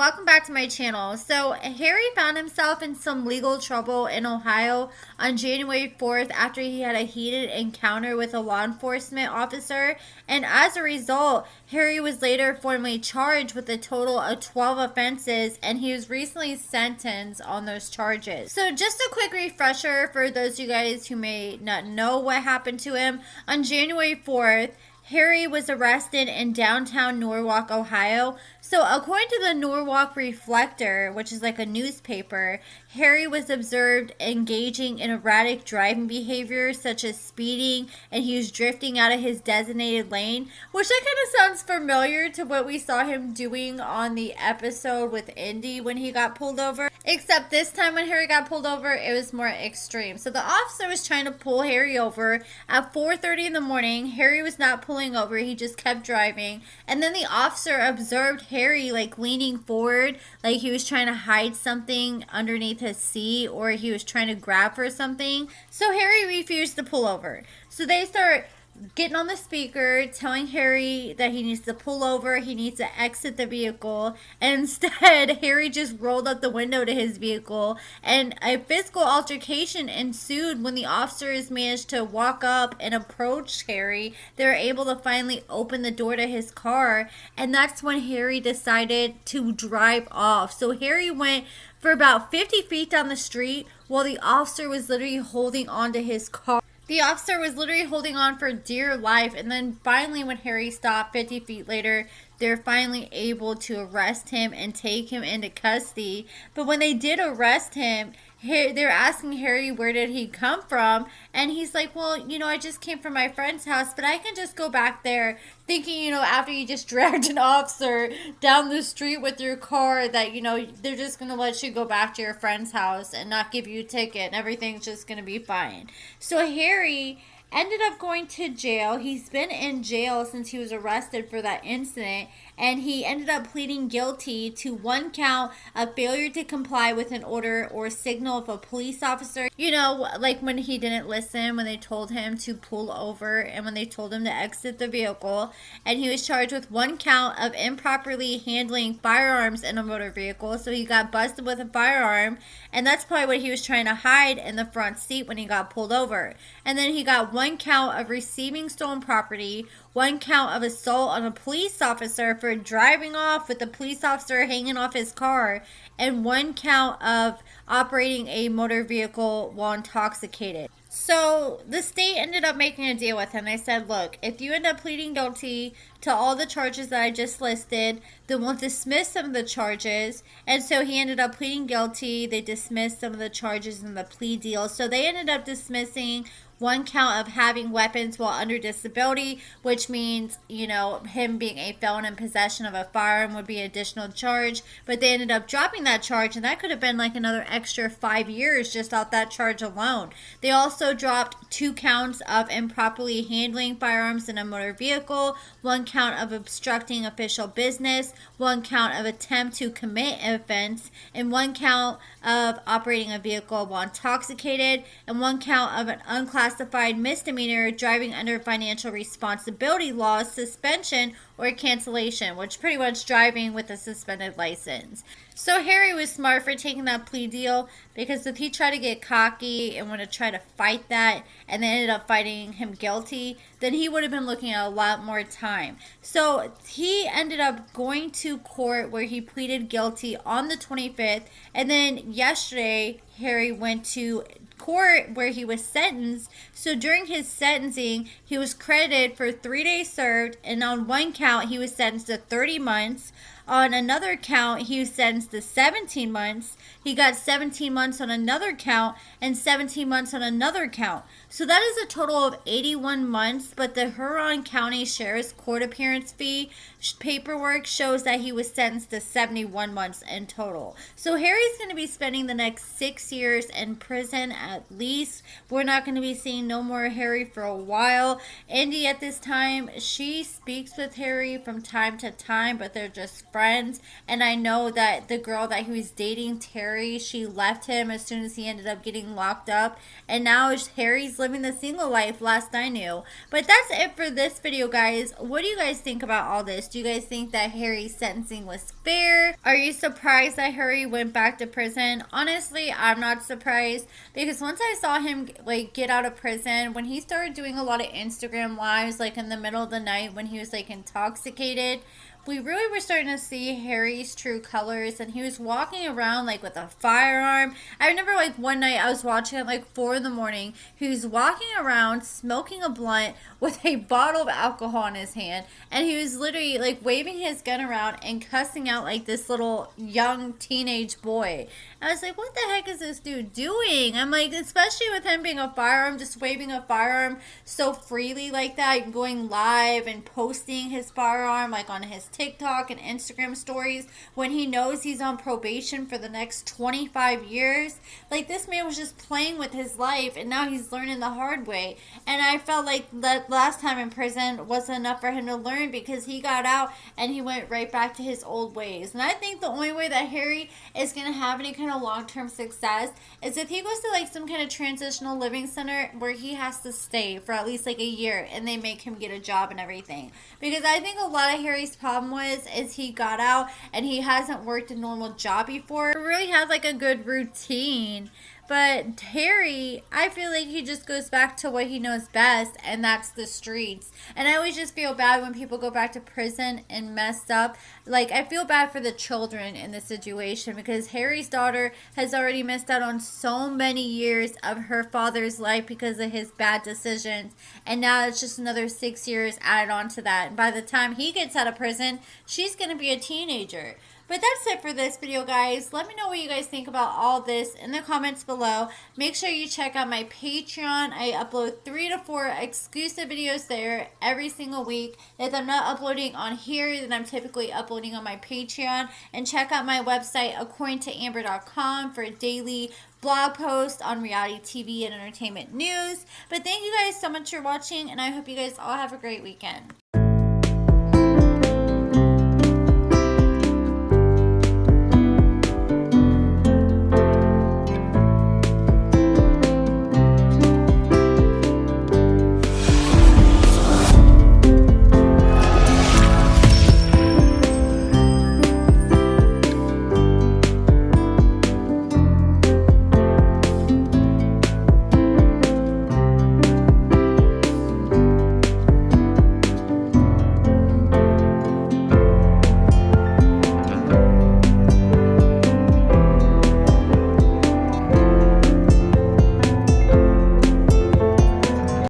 welcome back to my channel. So Harry found himself in some legal trouble in Ohio on January 4th after he had a heated encounter with a law enforcement officer, and as a result, Harry was later formally charged with a total of 12 offenses, and he was recently sentenced on those charges. So just a quick refresher for those of you guys who may not know what happened to him. On January 4th, Harry was arrested in downtown Norwalk, Ohio. So according to the Norwalk Reflector, which is like a newspaper, Harry was observed engaging in erratic driving behavior such as speeding, and he was drifting out of his designated lane, which that kind of sounds familiar to what we saw him doing on the episode with Indy when he got pulled over. Except this time when Harry got pulled over, it was more extreme. So the officer was trying to pull Harry over at 4:30 in the morning. Harry was not pulling over. He just kept driving. And then the officer observed Harry like leaning forward, like he was trying to hide something underneath his seat, or he was trying to grab for something. So Harry refused to pull over. So they start getting on the speaker, telling Harry that he needs to pull over, he needs to exit the vehicle, and instead, Harry just rolled up the window to his vehicle, and a physical altercation ensued when the officers managed to walk up and approach Harry. They were able to finally open the door to his car, and that's when Harry decided to drive off. So Harry went for about 50 feet down the street while the officer was literally holding on to his car. The officer was literally holding on for dear life, and then finally when Harry stopped 50 feet later, they're finally able to arrest him and take him into custody. But when they did arrest him, they're asking Harry where did he come from, and he's like, well, I just came from my friend's house, but I can just go back there, thinking, after you just dragged an officer down the street with your car, that, they're just going to let you go back to your friend's house and not give you a ticket, and everything's just going to be fine. So Harry ended up going to jail. He's been in jail since he was arrested for that incident, and he ended up pleading guilty to one count of failure to comply with an order or signal of a police officer. Like when he didn't listen when they told him to pull over and when they told him to exit the vehicle. And he was charged with one count of improperly handling firearms in a motor vehicle. So he got busted with a firearm, and that's probably what he was trying to hide in the front seat when he got pulled over. And then he got one count of receiving stolen property, one count of assault on a police officer for driving off with the police officer hanging off his car, and one count of operating a motor vehicle while intoxicated. So the state ended up making a deal with him. They said, look, if you end up pleading guilty to all the charges that I just listed, then we'll dismiss some of the charges. And so he ended up pleading guilty. They dismissed some of the charges in the plea deal. So they ended up dismissing one count of having weapons while under disability, which means, him being a felon in possession of a firearm would be an additional charge. But they ended up dropping that charge, and that could have been like another extra 5 years just off that charge alone. They also dropped 2 counts of improperly handling firearms in a motor vehicle, 1 count of obstructing official business, 1 count of attempt to commit an offense, and 1 count of operating a vehicle while intoxicated, and 1 count of an unclassified misdemeanor driving under financial responsibility laws, suspension or cancellation, which pretty much driving with a suspended license. So Harry was smart for taking that plea deal, because if he tried to get cocky and want to try to fight that and they ended up finding him guilty, then he would have been looking at a lot more time. So he ended up going to court where he pleaded guilty on the 25th, and then yesterday Harry went to court where he was sentenced. So during his sentencing, he was credited for 3 days served, and on one count he was sentenced to 30 months. On another count, he was sentenced to 17 months. He got 17 months on another count and 17 months on another count. So that is a total of 81 months, but the Huron County Sheriff's Court appearance fee paperwork shows that he was sentenced to 71 months in total. So Harry's going to be spending the next 6 years in prison at least. We're not going to be seeing no more Harry for a while. Indy at this time, she speaks with Harry from time to time, but they're just friends. And I know that the girl that he was dating, Terry, she left him as soon as he ended up getting locked up. And now Harry's living the single life, last I knew. But that's it for this video, guys. What do you guys think about all this? Do you guys think that Harry's sentencing was fair? Are you surprised that Harry went back to prison? Honestly, I'm not surprised, because once I saw him like get out of prison, when he started doing a lot of Instagram lives like in the middle of the night when he was like intoxicated, we really were starting to see Harry's true colors, and he was walking around like with a firearm. I remember like one night I was watching at like 4 in the morning. He was walking around smoking a blunt with a bottle of alcohol in his hand, and he was literally like waving his gun around and cussing out like this little young teenage boy. I was like, what the heck is this dude doing? I'm like, especially with him being a firearm, just waving a firearm so freely like that, going live and posting his firearm like on his TikTok and Instagram stories when he knows he's on probation for the next 25 years. Like, this man was just playing with his life, and now he's learning the hard way. And I felt like that last time in prison wasn't enough for him to learn, because he got out and he went right back to his old ways. And I think the only way that Harry is going to have any kind of long-term success is if he goes to like some kind of transitional living center where he has to stay for at least like a year, and they make him get a job and everything. Because I think a lot of Harry's problem is he got out and he hasn't worked a normal job before, really had like a good routine. But Harry, I feel like he just goes back to what he knows best, and that's the streets. And I always just feel bad when people go back to prison and messed up. Like, I feel bad for the children in this situation, because Harry's daughter has already missed out on so many years of her father's life because of his bad decisions. And now it's just another 6 years added on to that. And by the time he gets out of prison, she's going to be a teenager. But that's it for this video, guys. Let me know what you guys think about all this in the comments below. Make sure you check out my Patreon. I upload 3 to 4 exclusive videos there every single week. If I'm not uploading on here, then I'm typically uploading on my Patreon. And check out my website, AccordingtoAmber.com, for daily blog posts on reality TV and entertainment news. But thank you guys so much for watching, and I hope you guys all have a great weekend.